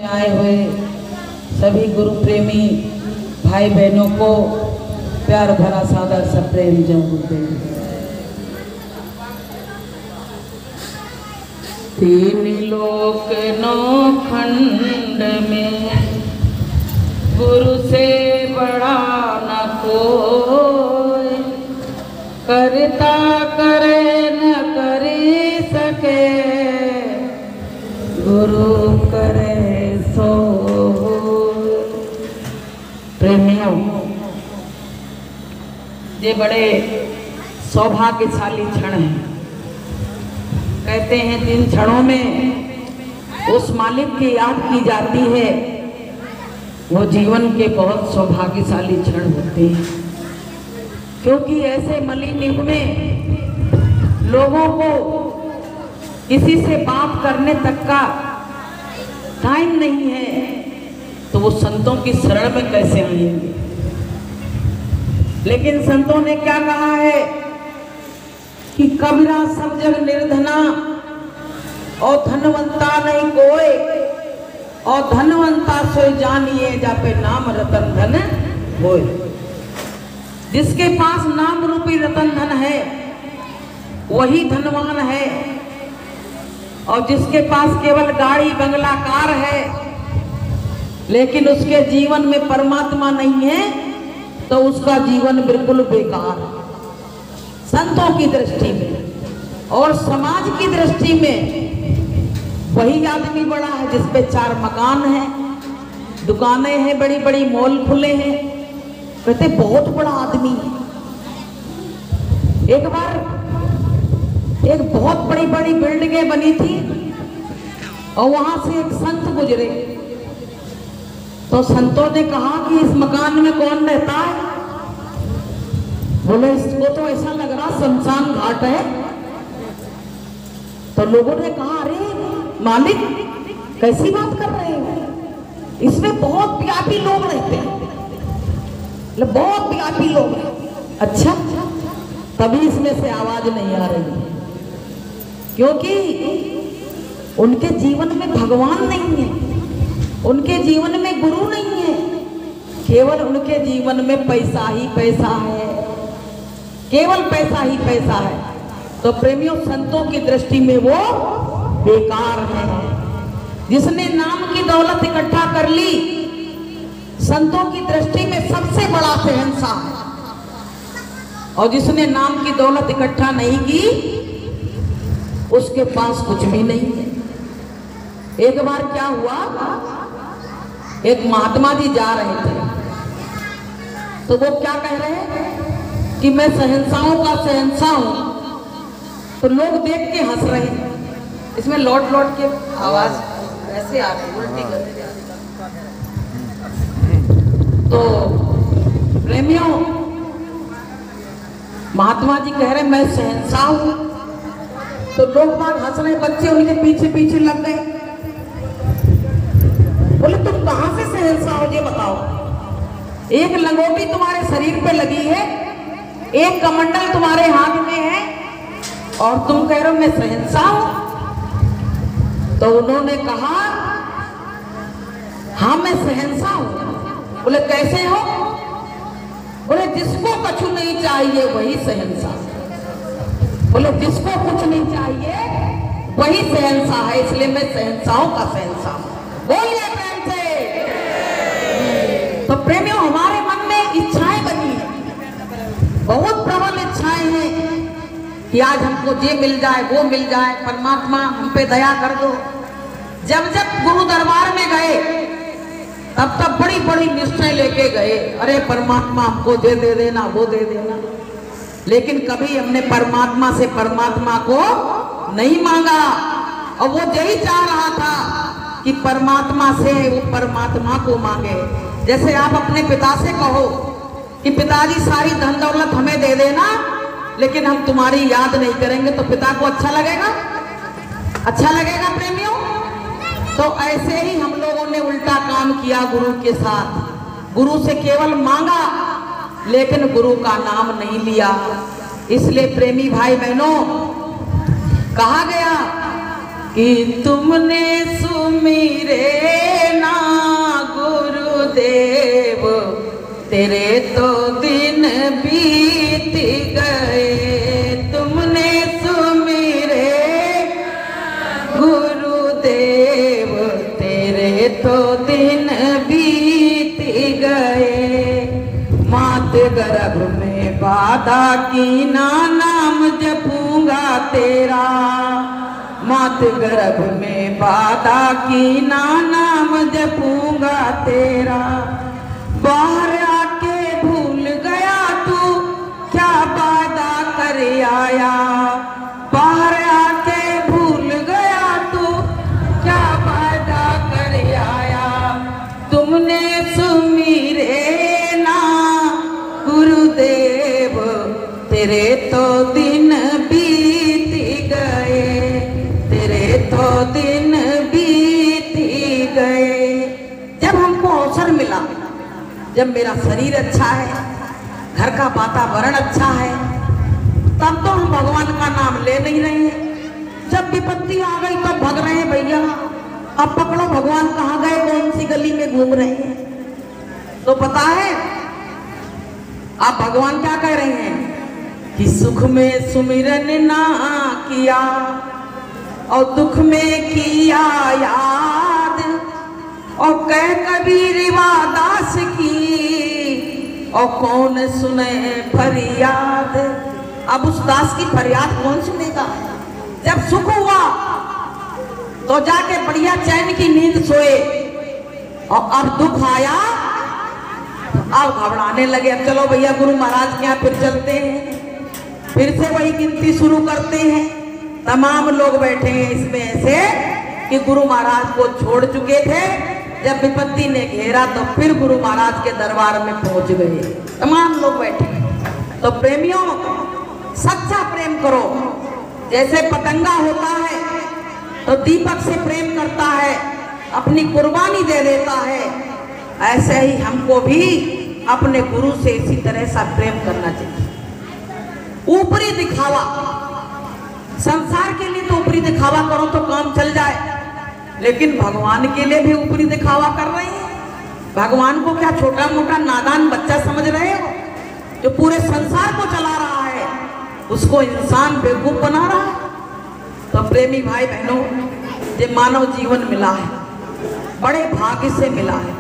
आए हुए सभी गुरु प्रेमी भाई बहनों को प्यार भरा सादर सा प्रेम जय गुरुदेव। तीन लोक नौ खंड में गुरु से बड़ा न कोई, करता करे न करी सके, गुरु करे सो। प्रेमियों, ये बड़े सौभाग्यशाली क्षण हैं। कहते हैं जिन क्षणों में उस मालिक की याद की जाती है वो जीवन के बहुत सौभाग्यशाली क्षण होते हैं, क्योंकि ऐसे मलिन युग में लोगों को किसी से बात करने तक का टाइम नहीं है, तो वो संतों की शरण में कैसे आएंगे। लेकिन संतों ने क्या कहा है कि कबीरा सब जग निर्धना और धनवंता नहीं कोई, और धनवंता सोई जानिए जापे नाम रतन धन होय। जिसके पास नाम रूपी रतन धन है वही धनवान है, और जिसके पास केवल गाड़ी बंगला कार है लेकिन उसके जीवन में परमात्मा नहीं है तो उसका जीवन बिल्कुल बेकार है। संतों की दृष्टि में और समाज की दृष्टि में वही आदमी बड़ा है जिस पे 4 मकान हैं, दुकानें हैं, बड़ी बड़ी मॉल खुले हैं, कहते बहुत बड़ा आदमी है। एक बार एक बहुत बड़ी बड़ी बिल्डिंगें बनी थी और वहां से एक संत गुजरे, तो संतों ने कहा कि इस मकान में कौन रहता है? बोले इसको तो ऐसा लग रहा शमशान घाट है। तो लोगों ने कहा अरे मालिक कैसी बात कर रहे हैं, इसमें बहुत व्यापी लोग रहते हैं, बहुत व्यापी लोग हैं। अच्छा, तभी इसमें से आवाज नहीं आ रही, क्योंकि उनके जीवन में भगवान नहीं है, उनके जीवन में गुरु नहीं है, केवल उनके जीवन में पैसा ही पैसा है, केवल पैसा ही पैसा है। तो प्रेमियों, संतों की दृष्टि में वो बेकार है। जिसने नाम की दौलत इकट्ठा कर ली संतों की दृष्टि में सबसे बड़ा शहंशाह है, और जिसने नाम की दौलत इकट्ठा नहीं की उसके पास कुछ भी नहीं है। एक बार क्या हुआ, एक महात्मा जी जा रहे थे, तो वो क्या कह रहे हैं कि मैं शहंशाहों का शहंशाह हूं, तो लोग देख के हंस रहे हैं। इसमें लौट लौट के आवाज ऐसे आ रही, उल्टी करते जा रही। तो प्रेमियों, महात्मा जी कह रहे मैं शहंशाह हूं, तो लोग बाग हंस रहे, बच्चे उनके पीछे पीछे लग गए। बोले तुम कहां से शहंशाह हो ये बताओ, एक लंगोटी तुम्हारे शरीर पे लगी है, एक कमंडल तुम्हारे हाथ में है, और तुम कह रहे हो मैं शहंशाह हूं। तो उन्होंने कहा हाँ मैं शहंशाह हूं। बोले कैसे हो? बोले जिसको कछु नहीं चाहिए वही शहंशाह। बोले जिसको कुछ नहीं चाहिए वही शहंशाह है, इसलिए मैं शहंशाहों का शहंशाह हूं। बोलिए प्रेम से। तो प्रेमियों, हमारे मन में इच्छाएं बनी है, बहुत प्रबल इच्छाएं हैं कि आज हमको ये मिल जाए वो मिल जाए, परमात्मा हम पे दया कर दो। जब जब गुरु दरबार में गए तब तब बड़ी बड़ी निष्ठाएं लेके गए, अरे परमात्मा हमको दे देना, वो दे देना। लेकिन कभी हमने परमात्मा से परमात्मा को नहीं मांगा, और वो यही चाह रहा था कि परमात्मा से वो परमात्मा को मांगे। जैसे आप अपने पिता से कहो कि पिताजी सारी धन दौलत हमें दे देना लेकिन हम तुम्हारी याद नहीं करेंगे, तो पिता को अच्छा लगेगा? अच्छा लगेगा प्रेमियों? तो ऐसे ही हम लोगों ने उल्टा काम किया गुरु के साथ। गुरु से केवल मांगा लेकिन गुरु का नाम नहीं लिया। इसलिए प्रेमी भाई बहनों, कहा गया कि तुमने सुमिरे गुरुदेव तेरे तो दिन बीत गए, तुमने सुमिरे गुरुदेव तेरे तो दिन बीत गए। मात गर्भ में बाधा की ना नाम जपूंगा तेरा, मात गर्भ में बाधा की ना नाम जपूंगा तेरा। बाहर आके भूल गया तू क्या वादा कर आया, बाहर आके भूल गया तू क्या वादा कर आया। तुमने सुमिरे ना गुरुदेव तेरे तो दिन बीत गए, तेरे तो दिन बीत गए। जब हमको अवसर मिला, जब मेरा शरीर अच्छा है, घर का वातावरण अच्छा है, तब तो हम भगवान का नाम ले नहीं रहे हैं। जब विपत्ति आ गई तब भग रहे हैं भैया। अब पकड़ो भगवान कहाँ गए, कौन सी गली में घूम रहे हैं। तो पता है आप भगवान क्या कह रहे हैं कि सुख में सुमिरन ना किया और दुख में किया याद, और कह कबीर दास की और कौन सुने फरियाद। अब उस दास की फरियाद कौन सुनेगा। जब सुख हुआ तो जाके बढ़िया चैन की नींद सोए, और अब दुख आया अब घबराने लगे। अब चलो भैया गुरु महाराज के यहाँ फिर चलते हैं, फिर से वही गिनती शुरू करते हैं। तमाम लोग बैठे हैं इसमें ऐसे कि गुरु महाराज को छोड़ चुके थे, जब विपत्ति ने घेरा तो फिर गुरु महाराज के दरबार में पहुंच गए। तमाम लोग बैठे। तो प्रेमियों, सच्चा प्रेम करो। जैसे पतंगा होता है तो दीपक से प्रेम करता है, अपनी कुर्बानी दे देता है, ऐसे ही हमको भी अपने गुरु से इसी तरह सा प्रेम करना चाहिए। ऊपरी दिखावा, संसार के लिए तो ऊपरी दिखावा करो तो काम चल जाए, लेकिन भगवान के लिए भी ऊपरी दिखावा कर रहे हैं। भगवान को क्या छोटा मोटा नादान बच्चा समझ रहे हो? जो पूरे संसार को चला रहा है उसको इंसान बेवकूफ बना रहा है। तो प्रेमी भाई बहनों, ये मानव जीवन मिला है, बड़े भाग्य से मिला है।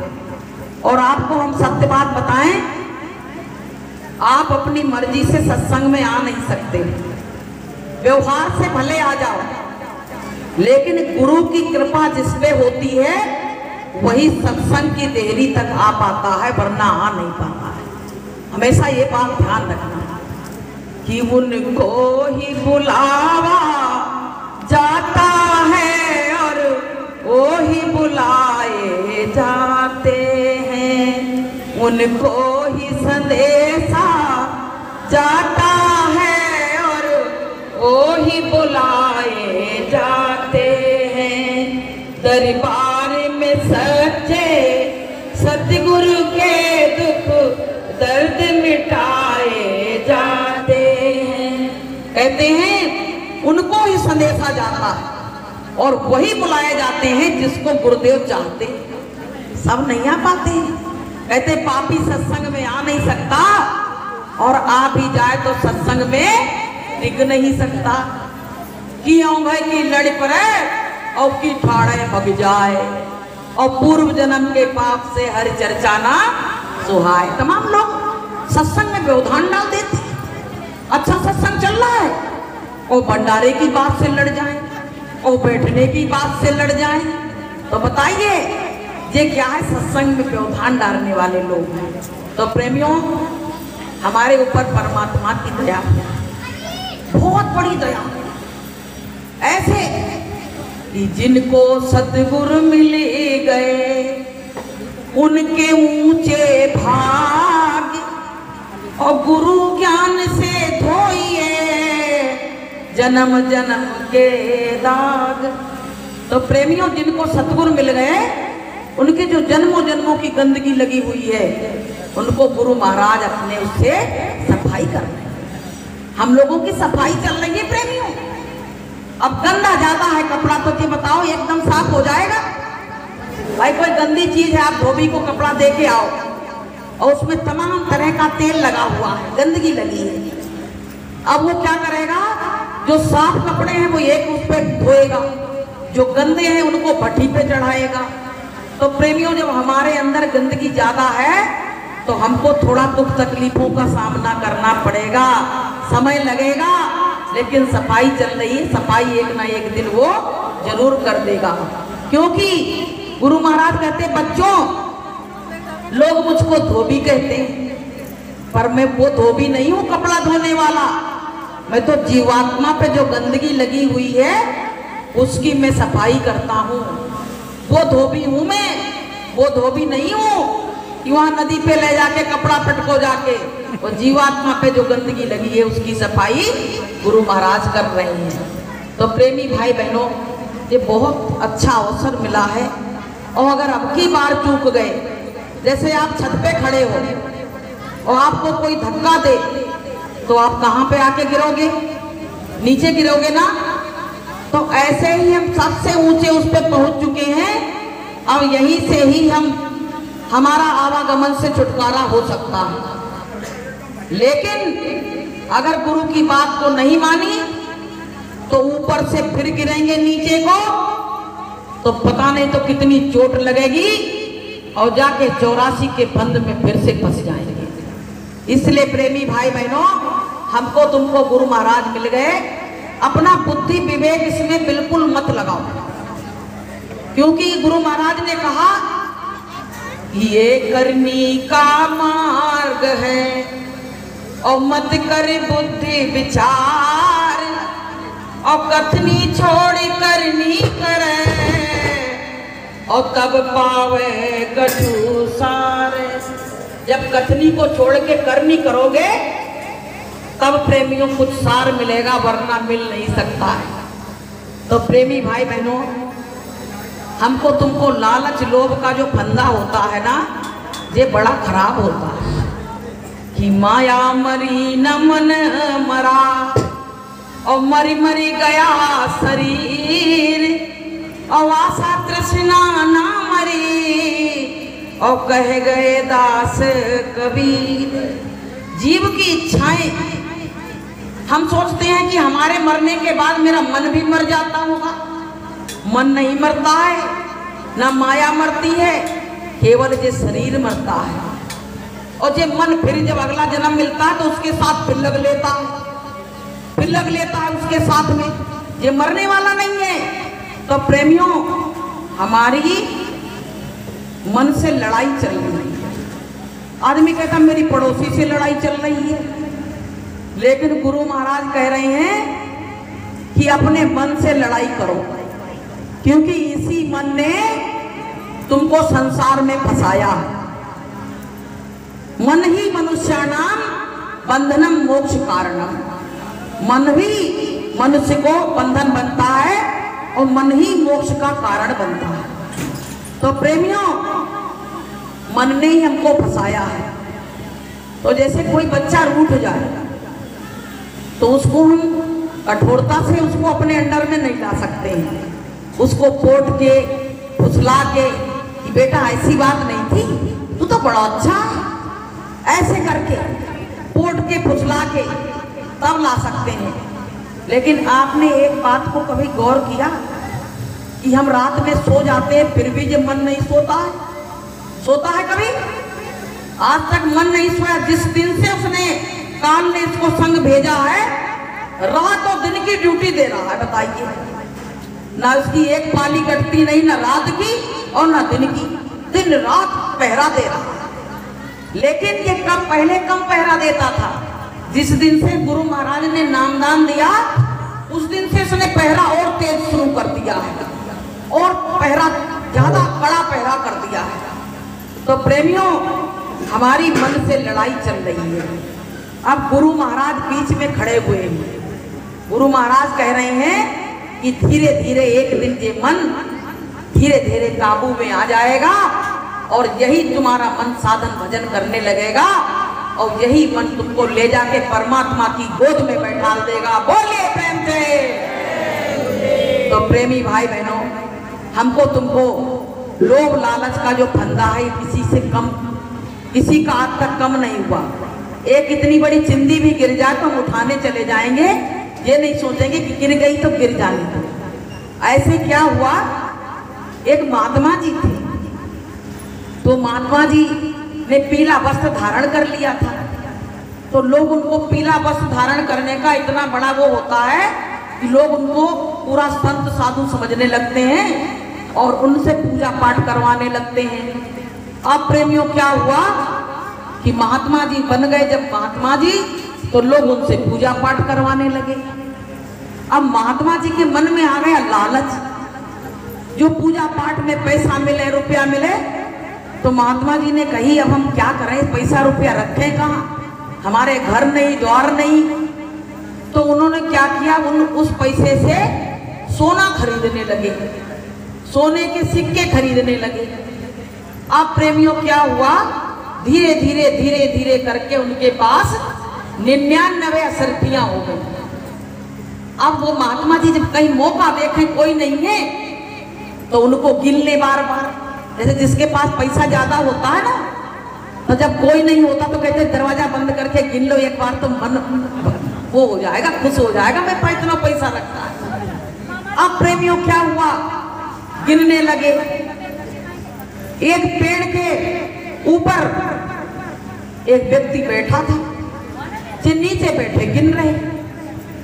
और आपको हम सत्य बात बताएं, आप अपनी मर्जी से सत्संग में आ नहीं सकते। व्यवहार से भले आ जाओ, लेकिन गुरु की कृपा जिस पे होती है वही सत्संग की देहरी तक आ पाता है, वरना आ नहीं पाता है। हमेशा ये बात ध्यान रखना कि उनको ही बुलावा जाता है और वो ही बुलाए जाते हैं, उनको ही संदेशा जाता है और वो ही बुलाए जाते हैं। दरबार में सच्चे सतगुरु के दुख दर्द मिटाए जाते हैं। कहते हैं उनको ही संदेशा जाता है और वही बुलाए जाते हैं जिसको गुरुदेव चाहते हैं। सब नहीं आ पाते। कहते पापी सत्संग में आ नहीं सकता, और आ भी जाए तो सत्संग में टिक नहीं सकता। कि भाई की लड़ पड़े और की ठाड़े भग जाए, और पूर्व जन्म के पाप से हर चर्चा ना सुहाए। तमाम लोग सत्संग में व्यवधान डाल देते। अच्छा सत्संग चल रहा है और भंडारे की बात से लड़ जाए और बैठने की बात से लड़ जाए। तो बताइए ये क्या है? सत्संग में व्यवधान डालने वाले लोग हैं। तो प्रेमियों, हमारे ऊपर परमात्मा की दया है, बहुत बड़ी दया। ऐसे कि जिनको सतगुरु मिल गए उनके ऊंचे भाग, और गुरु ज्ञान से धोइए जन्म जन्म के दाग। तो प्रेमियों, जिनको सतगुरु मिल गए उनके जो जन्मों जन्मों की गंदगी लगी हुई है उनको गुरु महाराज अपने उससे सफाई कर रहे हैं। हम लोगों की सफाई चल रही है प्रेमियों। अब गंदा ज्यादा है कपड़ा तो ये बताओ एकदम साफ हो जाएगा? भाई कोई गंदी चीज है, आप धोबी को कपड़ा दे के आओ और उसमें तमाम तरह का तेल लगा हुआ है, गंदगी लगी है। अब वो क्या करेगा, जो साफ कपड़े हैं वो एक उस पर धोएगा, जो गंदे हैं उनको भट्टी पे चढ़ाएगा। तो प्रेमियों, जब हमारे अंदर गंदगी ज्यादा है तो हमको थोड़ा दुख तकलीफों का सामना करना पड़ेगा, समय लगेगा, लेकिन सफाई चल रही है, सफाई एक ना एक दिन वो जरूर कर देगा। क्योंकि गुरु महाराज कहते, बच्चों लोग मुझको धोबी कहते हैं, पर मैं वो धोबी नहीं हूं कपड़ा धोने वाला। मैं तो जीवात्मा पे जो गंदगी लगी हुई है उसकी मैं सफाई करता हूँ, वो धोबी हूं मैं, वो धोबी नहीं हूं कि वहां नदी पे ले जाके कपड़ा पटको जाके। वो जीवात्मा पे जो गंदगी लगी है उसकी सफाई गुरु महाराज कर रहे हैं। तो प्रेमी भाई बहनों, ये बहुत अच्छा अवसर मिला है। और अगर अब की बार चूक गए, जैसे आप छत पे खड़े हो और आपको कोई धक्का दे तो आप कहाँ पे आके गिरोगे, नीचे गिरोगे ना। तो ऐसे ही हम सबसे ऊंचे उस पे पहुंच चुके हैं, अब यहीं से ही हमारा आवागमन से छुटकारा हो सकता है। लेकिन अगर गुरु की बात को नहीं मानी तो ऊपर से फिर गिरेंगे नीचे को, तो पता नहीं तो कितनी चोट लगेगी और जाके 84 के बंद में फिर से फंस जाएंगे। इसलिए प्रेमी भाई बहनों, हमको तुमको गुरु महाराज मिल गए, अपना बुद्धि विवेक इसमें बिल्कुल मत लगाओ। क्योंकि गुरु महाराज ने कहा ये करनी का मार्ग है और मत कर बुद्धि विचार, और कथनी छोड़ करनी करे और तब पावे कछु सार। जब कथनी को छोड़ के करनी करोगे तब प्रेमियों कुछ सार मिलेगा, वरना मिल नहीं सकता है। तो प्रेमी भाई बहनों, हमको तुमको लालच लोभ का जो फंदा होता है ना, ये बड़ा खराब होता है कि माया मरी न मन मरा और मरी मरी गया शरीर, और आशा तृष्णा ना मरी और कह गए दास कबीर। जीव की इच्छाएं, हम सोचते हैं कि हमारे मरने के बाद मेरा मन भी मर जाता होगा। मन नहीं मरता है, ना माया मरती है, केवल ये शरीर मरता है। और ये मन फिर जब अगला जन्म मिलता है तो उसके साथ फिर लग लेता है, फिर लग लेता है उसके साथ में, ये मरने वाला नहीं है। तो प्रेमियों, हमारी मन से लड़ाई चल रही है। आदमी कहता मेरी पड़ोसी से लड़ाई चल रही है, लेकिन गुरु महाराज कह रहे हैं कि अपने मन से लड़ाई करो, क्योंकि इसी मन ने तुमको संसार में फंसाया है। मन ही मनुष्याणाम बंधनम मोक्ष कारणम। मन ही मनुष्य को बंधन बनता है और मन ही मोक्ष का कारण बनता है। तो प्रेमियों, मन ने ही हमको फंसाया है। तो जैसे कोई बच्चा रूठ जाए तो उसको हम कठोरता से उसको अपने अंडर में नहीं ला सकते हैं। उसको पोट के फुसला के कि बेटा ऐसी बात नहीं थी, तू तो बड़ा अच्छा है, ऐसे करके पोट के फुसला के तब ला सकते हैं। लेकिन आपने एक बात को कभी गौर किया कि हम रात में सो जाते हैं फिर भी जब मन नहीं सोता है? सोता है कभी? आज तक मन नहीं सोया। जिस दिन से उसने काल ने इसको संग भेजा है, रात और दिन की ड्यूटी दे रहा है। बताइए, ना उसकी एक पाली कटती नहीं, ना रात की और ना दिन की, दिन रात पहरा दे रहा है। लेकिन ये कब पहले कम पहरा देता था? जिस दिन से गुरु महाराज ने नामदान दिया उस दिन से उसने पहरा और तेज शुरू कर दिया है, और पहरा ज्यादा कड़ा पहरा कर दिया है। तो प्रेमियों, हमारी मन से लड़ाई चल रही है। अब गुरु महाराज बीच में खड़े हुए हैं। गुरु महाराज कह रहे हैं कि धीरे धीरे एक दिन ये मन धीरे धीरे काबू में आ जाएगा और यही तुम्हारा मन साधन भजन करने लगेगा और यही मन तुमको ले जाके परमात्मा की गोद में बैठा देगा। बोलिए प्रेम से। तो प्रेमी भाई बहनों, हमको तुमको लोभ लालच का जो फंदा है किसी से कम, किसी का आज तक कम नहीं हुआ। एक इतनी बड़ी चिंदी भी गिर जाए तो हम उठाने चले जाएंगे, ये नहीं सोचेंगे कि गिर गई तो गिर जाने दो। ऐसे क्या हुआ, एक महात्मा जी थे, तो महात्मा जी ने पीला वस्त्र धारण कर लिया था। तो लोग उनको पीला वस्त्र धारण करने का इतना बड़ा वो होता है कि लोग उनको पूरा संत साधु समझने लगते हैं और उनसे पूजा पाठ करवाने लगते हैं। अब प्रेमियों क्या हुआ कि महात्मा जी बन गए जब महात्मा जी, तो लोग उनसे पूजा पाठ करवाने लगे। अब महात्मा जी के मन में आ गया लालच, जो पूजा पाठ में पैसा मिले, रुपया मिले। तो महात्मा जी ने कही अब हम क्या करें, पैसा रुपया रखें कहाँ, हमारे घर नहीं द्वार नहीं। तो उन्होंने क्या किया, उस पैसे से सोना खरीदने लगे, सोने के सिक्के खरीदने लगे। अब प्रेमियों क्या हुआ, धीरे धीरे धीरे धीरे करके उनके पास 99 असरफियां हो गई। अब वो महात्मा जी जब कहीं मौका देखें कोई नहीं है तो उनको गिन ले बार बार, जैसे जिसके पास पैसा ज्यादा होता है ना, तो जब कोई नहीं होता तो कहते दरवाजा बंद करके गिन लो एक बार, तो मन वो हो जाएगा, खुश हो जाएगा, मैं इतना पैसा रखता है। अब प्रेमियों क्या हुआ, गिनने लगे। एक पेड़ के ऊपर एक व्यक्ति बैठा था, जो नीचे बैठे गिन रहे,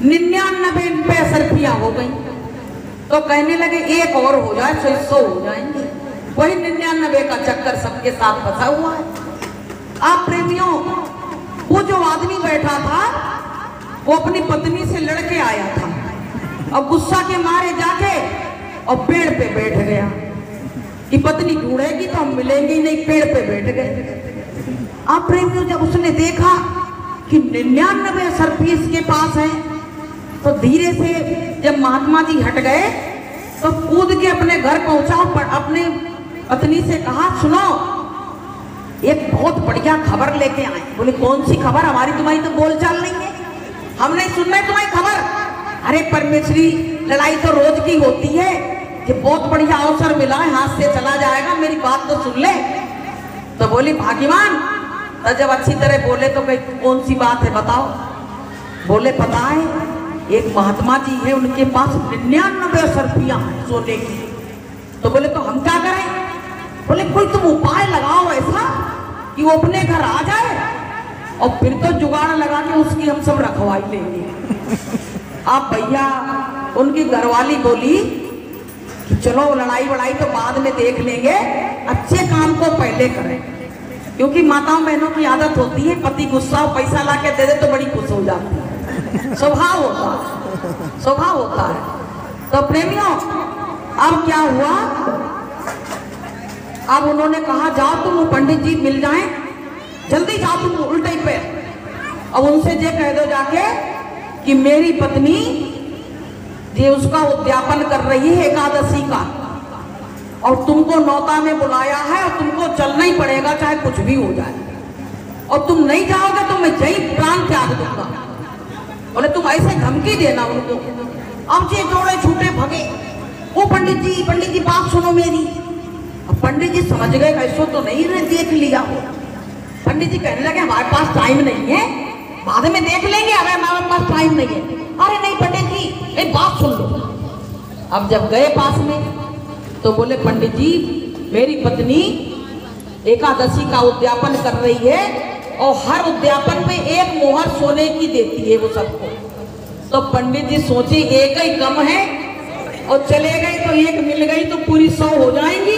99 असरफियां हो गई। तो कहने लगे एक और हो जाए तो 100 हो जाएंगे। वही 99 का चक्कर सबके साथ फंसा हुआ है। आप प्रेमियों, वो जो आदमी बैठा था वो अपनी पत्नी से लड़के आया था और गुस्सा के मारे जाके और पेड़ पे बैठ गया कि पत्नी ढूंढेगी तो हम मिलेंगे ही नहीं, पेड़ पे बैठ गए। आप प्रेमियों, जब उसने देखा कि 99 असरफी इसके पास है, तो धीरे से जब महात्मा जी हट गए तो कूद के अपने घर पहुंचा, अपने पत्नी से कहा सुनो एक बहुत बढ़िया खबर लेके आए। बोले कौन सी खबर, हमारी तुम्हारी तो बोलचाल नहीं है, हम नहीं सुन रहे तुम्हारी खबर। अरे परमेश्वरी, लड़ाई तो रोज की होती है, ये बहुत बढ़िया अवसर मिला है, हाथ से चला जाएगा, मेरी बात तो सुन ले। तो बोली भाग्यवान, तो जब अच्छी तरह बोले तो कौन सी बात है बताओ। बोले पता है एक महात्मा जी है, उनके पास 99 असरफियां हैं सोने की। तो बोले तो हम क्या करें। बोले कोई तुम उपाय लगाओ ऐसा कि वो अपने घर आ जाए और फिर तो जुगाड़ लगा के उसकी हम सब रखवाई लेंगे। आप भैया, उनकी घरवाली बोली कि चलो लड़ाई वड़ाई तो बाद में देख लेंगे, अच्छे काम को पहले करें। क्योंकि माताओं बहनों की आदत होती है, पति गुस्सा पैसा ला के दे दे तो बड़ी खुश हो जाती है, स्वभाव होता है, स्वभाव होता है। तो प्रेमियों, अब क्या हुआ, अब उन्होंने कहा जाओ तुम पंडित जी मिल जाएं, जल्दी जाओ तुम उल्टे पे। अब उनसे ये कह दो जाके कि मेरी पत्नी ये उसका उद्यापन कर रही है एकादशी का, और तुमको नौता में बुलाया है और तुमको चलना ही पड़ेगा चाहे कुछ भी हो जाए, और तुम नहीं जाओगे तो मैं यही प्राण त्याग दूंगा। बोले तुम ऐसे धमकी देना उनको। अब ये जोड़े छूटे भगे। वो पंडित जी बात सुनो मेरी। अब पंडित जी समझ गए ऐसो तो नहीं रहे, देख लिया हो। पंडित जी कहने लगे हमारे पास टाइम नहीं है, बाद में देख लेंगे, अरे हमारे पास टाइम नहीं है। अरे नहीं पंडित जी, एक बात सुन लो। अब जब गए पास में तो बोले पंडित जी मेरी पत्नी एकादशी का उद्यापन कर रही है और हर उद्यापन पे एक मोहर सोने की देती है वो सबको। तो पंडित जी सोचे एक ही कम है, और चले गए तो एक मिल गई तो पूरी 100 हो जाएंगी।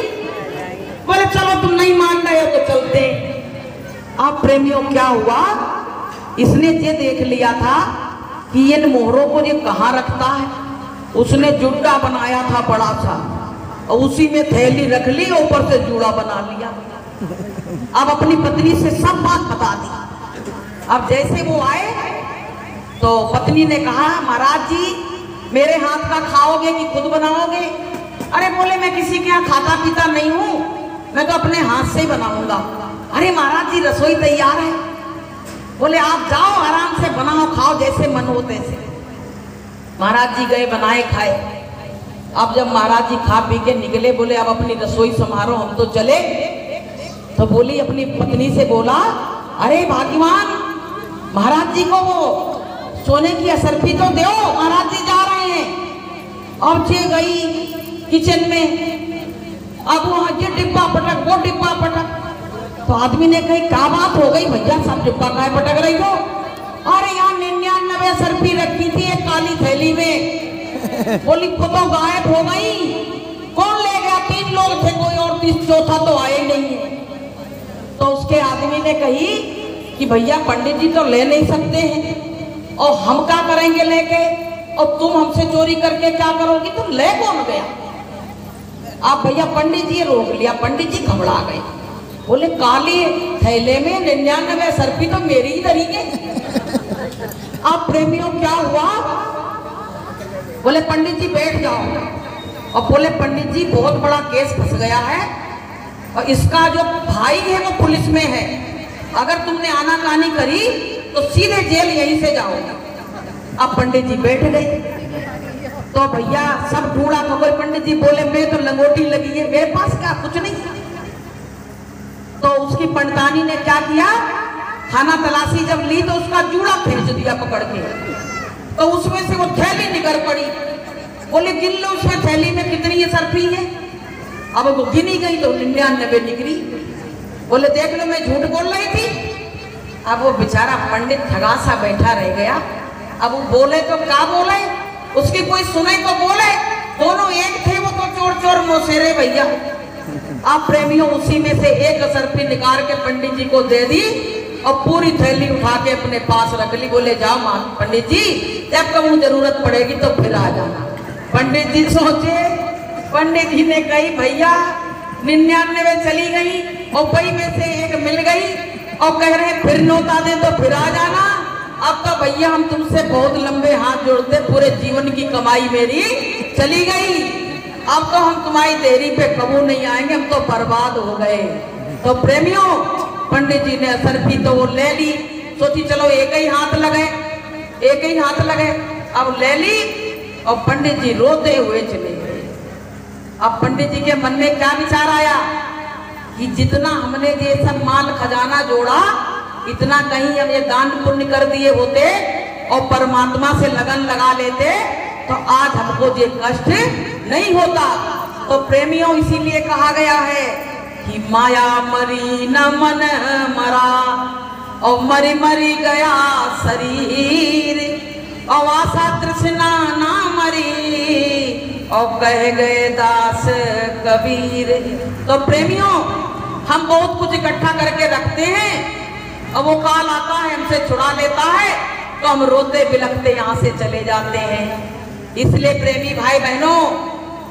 बोले चलो तुम नहीं मान रहे हो तो चलते। आप प्रेमियों क्या हुआ, इसने ये देख लिया था कि इन मोहरों को ये कहाँ रखता है। उसने जुड़ा बनाया था बड़ा सा, और उसी में थैली रख ली, ऊपर से जूड़ा बना लिया। अब अपनी पत्नी से सब बात बता दी। अब जैसे वो आए तो पत्नी ने कहा महाराज जी मेरे हाथ का खाओगे कि खुद बनाओगे। अरे बोले मैं किसी के यहाँ खाता पीता नहीं हूँ, मैं तो अपने हाथ से ही बनाऊंगा। अरे महाराज जी रसोई तैयार है। बोले आप जाओ आराम से बनाओ खाओ जैसे मन हो तैसे। महाराज जी गए बनाए खाए। अब जब महाराज जी खा पी के निकले, बोले अब अपनी रसोई संभालो, हम तो चले। तो बोली अपनी पत्नी से बोला, अरे भाग्यवान, महाराज जी को वो सोने की असरफी तो दो, महाराज जी जा रहे हैं। और जे गई किचन में, अब वो ये डिब्बा पटक, वो डिब्बा पटक। तो आदमी ने कही क्या बात हो गई भैया, सब डिब्बा काहे पटक रही हो? अरे यहाँ 99 असरफी रखी थी एक काली थैली में, बोली वो तो गायब हो गई, कौन ले गया? 3 लोग थे, कोई और चौथा तो आए नहीं है। तो उसके आदमी ने कही कि भैया पंडित जी तो ले नहीं सकते हैं, और हम क्या करेंगे लेके, और तुम हमसे चोरी करके क्या करोगी? तुम ले कौन गया? आप भैया पंडित जी रोक लिया, पंडित जी घबरा गए, बोले काली थैले में 99 असरफी तो मेरी ही धरी है। आप प्रेमियों क्या हुआ? बोले पंडित जी बैठ जाओ। और बोले पंडित जी बहुत बड़ा केस फंस गया है, और इसका जो भाई है वो पुलिस में है, अगर तुमने आनाकानी करी तो सीधे जेल यहीं से जाओगे। अब पंडित जी बैठ गए। तो भैया सब ढूंढा, तो कोई पंडित जी बोले मैं तो लंगोटी लगी है, मेरे पास क्या कुछ नहीं। तो उसकी पंडितानी ने क्या किया, खाना तलाशी जब ली तो उसका जूड़ा खींच दिया पकड़ के, तो उसमें से वो थैली निकल पड़ी। बोले गिन लो उसमें थैली में कितनी असरफी है। अब वो गिनी गई तो 99 निकली। बोले देख लो मैं झूठ बोल रही थी। अब वो बेचारा पंडित ठगा सा बैठा रह गया। अब वो बोले तो क्या बोले, उसकी कोई सुने तो बोले, दोनों एक थे, वो तो चोर चोर मोसेरे भैया। आप प्रेमियों उसी में से एक असरफी निकाल के पंडित जी को दे दी, और पूरी थैली उठा के अपने पास रख ली। बोले जाओ पंडित जी, जब कभी जरूरत पड़ेगी तो फिर आ जाना। पंडित जी सोचे, पंडित जी ने कही भैया 99 चली गई, और वही में से एक मिल गई, और कह रहे फिर नौता दे तो फिर आ जाना। अब तो भैया हम तुमसे बहुत लंबे हाथ जोड़ते, पूरे जीवन की कमाई मेरी चली गई, अब तो हम तुम्हारी देरी पे कबू नहीं आएंगे, हम तो बर्बाद हो गए। तो प्रेमियों पंडित जी ने असरफी तो वो ले ली, सोची चलो एक ही हाथ लगे, एक ही हाथ लगे। अब ले ली, और पंडित जी रोते हुए चले गए। अब पंडित जी के मन में क्या विचार आया कि जितना हमने ये सब माल खजाना जोड़ा, इतना कहीं हम ये दान पुण्य कर दिए होते और परमात्मा से लगन लगा लेते तो आज हमको ये कष्ट नहीं होता। तो प्रेमियों इसीलिए कहा गया है कि माया मरी न मन मरा, और मरी मरी गया शरीर, और आशा तृष्णा ना मरी, और कह गए दास कबीर। तो प्रेमियों हम बहुत कुछ इकट्ठा करके रखते हैं, और वो काल आता है हमसे छुड़ा लेता है, तो हम रोते बिलखते यहाँ से चले जाते हैं। इसलिए प्रेमी भाई बहनों,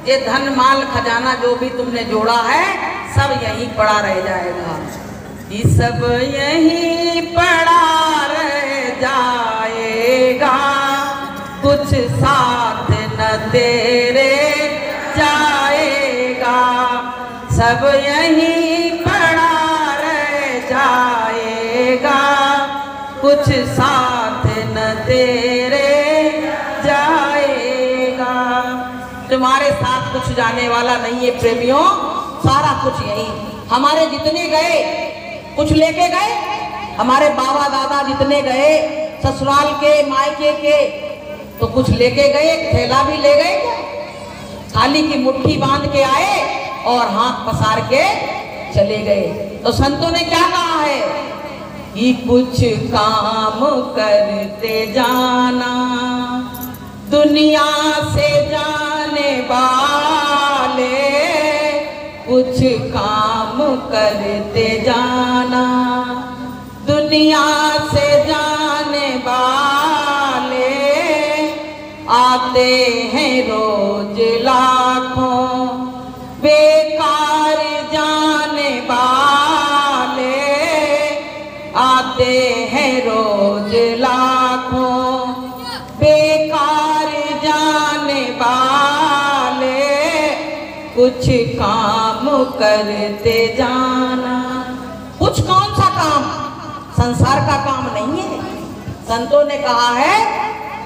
ये धन माल खजाना जो भी तुमने जोड़ा है सब यहीं पड़ा रह जाएगा, ये सब यहीं पड़ा रह जाएगा, कुछ साथ न तेरे जाएगा, सब यहीं पड़ा रह जाएगा, कुछ साथ न तेरे जाएगा। तुम्हारे साथ कुछ जाने वाला नहीं है प्रेमियों, सारा कुछ यही। हमारे जितने गए कुछ लेके गए, हमारे बाबा दादा जितने गए ससुराल के मायके के तो कुछ लेके गए, थैला भी ले गए, थाली की मुट्ठी बांध के आए और हाथ पसार के चले गए। तो संतों ने क्या कहा है कि कुछ काम करते जाना, दुनिया से जाने वाले, कुछ काम करते जाना, दुनिया से जाने वाले, आते हैं रोज लाखों, बेकार जाने वाले, आते हैं रोज लाखों, बेकार जाने वाले, कुछ काम करते जाना। कुछ कौन सा काम? संसार का काम नहीं है। संतों ने कहा है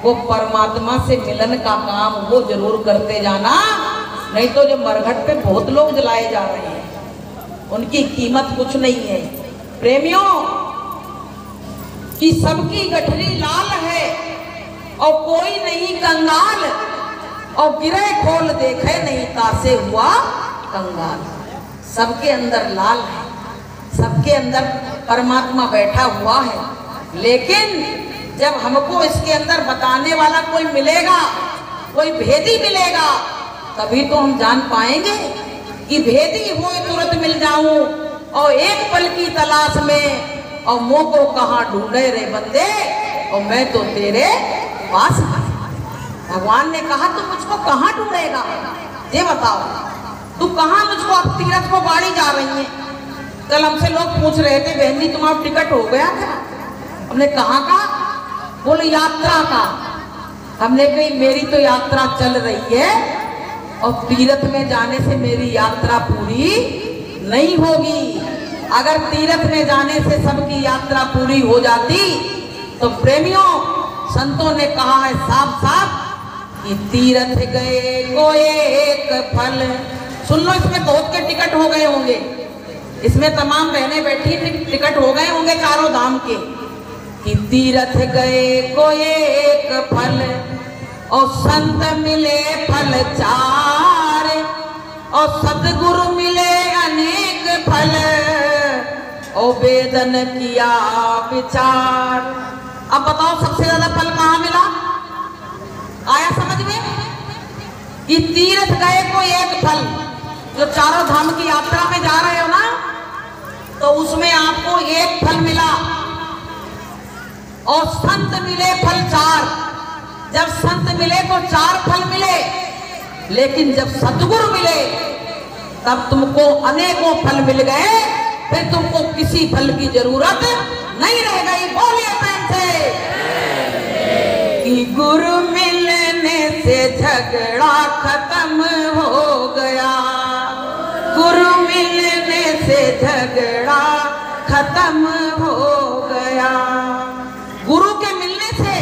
वो परमात्मा से मिलन का काम वो जरूर करते जाना, नहीं तो जो मरघट पे बहुत लोग जलाए जा रहे हैं उनकी कीमत कुछ नहीं है। प्रेमियों कि सबकी गठरी लाल है और कोई नहीं कंगाल, और गिरे खोल देखे नहीं तासे हुआ कंगाल। सबके अंदर लाल है, सबके अंदर परमात्मा बैठा हुआ है, लेकिन जब हमको इसके अंदर बताने वाला कोई मिलेगा, कोई भेदी मिलेगा, तभी तो हम जान पाएंगे कि भेदी हो तुरंत मिल जाऊं और एक पल की तलाश में, और मुँह को कहाँ ढूंढे रे बंदे, और मैं तो तेरे पास। भगवान ने कहा तू मुझको कहाँ ढूंढेगा, ये बताओ, तू कहाँ मुझको, अब तीरथ को गाड़ी जा रही है। कल हमसे लोग पूछ रहे थे बहन जी तुम्हारा टिकट हो गया क्या? हमने कहाँ का? बोले यात्रा का। हमने कही मेरी तो यात्रा चल रही है और तीरथ में जाने से मेरी यात्रा पूरी नहीं होगी। अगर तीरथ में जाने से सबकी यात्रा पूरी हो जाती तो प्रेमियों संतों ने कहा है साफ साफ कि तीरथ गए को एक फल। सुन लो, इसमें बहुत के टिकट हो गए होंगे, इसमें तमाम बहनें बैठी टिकट हो गए होंगे चारों धाम के, कि तीरथ गए को एक फल और संत मिले फल चार और सदगुरु मिले अनेक फल और वेदन किया विचार। अब बताओ सबसे ज्यादा फल कहाँ मिला? आया समझ में? कि तीर्थ गए को एक फल, जो चारों धाम की यात्रा में जा रहे हो ना, तो उसमें आपको एक फल मिला, और संत मिले फल चार। जब संत मिले तो चार फल मिले, लेकिन जब सतगुरु मिले तब तुमको अनेकों फल मिल गए, फिर तुमको किसी फल की जरूरत नहीं रह गई। बोलिए प्रेम से कि गुरु मिलने से झगड़ा खत्म हो गया, गुरु मिलने से झगड़ा खत्म हो गया। गुरु के मिलने से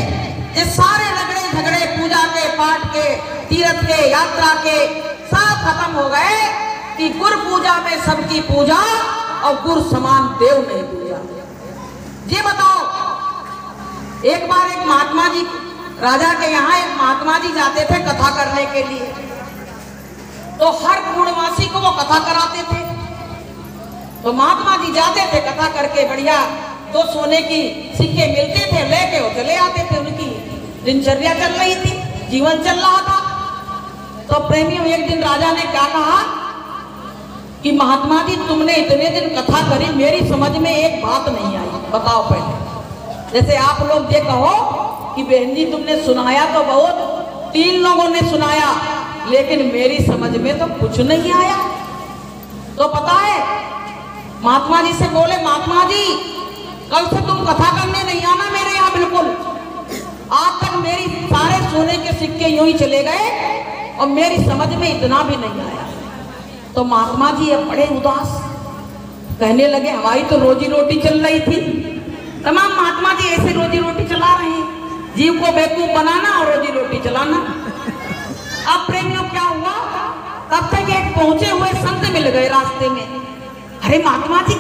ये सारे रगड़े झगड़े पूजा के, पाठ के, तीर्थ के, यात्रा के सब खत्म हो गए कि गुरु पूजा में सबकी पूजा और गुरु समान देव नहीं पूजा। ये बताओ, एक बार एक महात्मा जी, राजा के यहाँ एक महात्मा जी जाते थे कथा करने के लिए, तो हर पूर्णमासी को वो कथा कराते थे। तो महात्मा जी जाते थे कथा करके, बढ़िया 2 सोने की सिक्के मिलते थे, लेके वो चले आते थे। उनकी दिनचर्या चल रही थी, जीवन चल रहा था। तो प्रेमियों एक दिन राजा ने क्या कहा कि महात्मा जी तुमने इतने दिन कथा करी, मेरी समझ में एक बात नहीं आई, बताओ पहले। जैसे आप लोग ये कहो कि बहन जी तुमने सुनाया तो बहुत, 3 लोगों ने सुनाया, लेकिन मेरी समझ में तो कुछ नहीं आया। तो पता है महात्मा जी से बोले, महात्मा जी कल से तुम कथा करने नहीं आना मेरे यहाँ बिल्कुल। आज तक मेरी सारे सोने के सिक्के यूं ही चले गए और मेरी समझ में इतना भी नहीं आया। तो महात्मा जी अब बड़े उदास, कहने लगे हमारी तो रोजी रोटी चल रही थी। तमाम महात्मा जी ऐसे रोजी रोटी चला रहे हैं, जीव को बेवकूफ बनाना और रोजी रोटी चलाना। अब प्रेमियों क्या हुआ, तब तक एक पहुंचे हुए संत मिल गए रास्ते में। अरे महात्मा जी